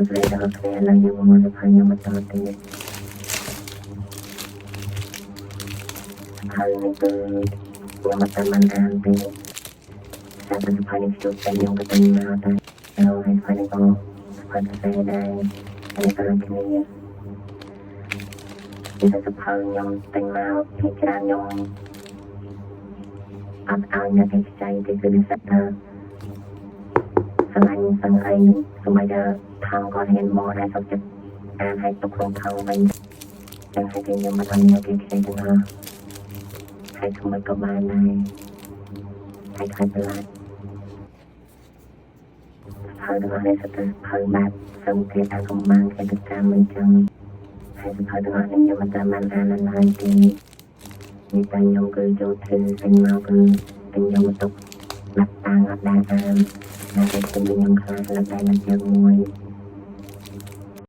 ស្រីដល់គ្នាឥឡូវយើងមកទៅខ្ញុំបន្តទៀតហើយនេះគឺខ្ញុំមកតាមអានទេតែទៅផានជួបតែខ្ញុំក៏ទៅមកតែហើយផានក៏ផានស្រីដែរហើយក៏គ្នាពីទៅផានខ្ញុំតែមកពីច្រើនខ្ញុំអត់ឲ្យអ្នកឯងใจទៅគឺសត្វថាស្លាញ់សឹងអីសម្រាប់ថាថងក៏ហ៊ានមកដែរសុខចិត្តអានឲ្យទុកក្នុងថងវិញតែហើយខ្ញុំមកតាមអ្នកឯងใจទៅណាហើយថ្មីក៏បានដែរហើយខ្លាចប្រឡាយហើយដល់នេះទៅហើយបាត់សូមគេតាមកំបាំងគេទៅតាមមិនចឹងហើយទៅដល់នេះខ្ញុំមកតាមអានហើយទីនេះតែខ្ញុំគឺចូលធ្វើពេញមកគឺខ្ញុំមកទុកដាក់តាំងអត់ដែរអានហើយខ្ញុំខ្លាចលើកតែមិនជើងមួយ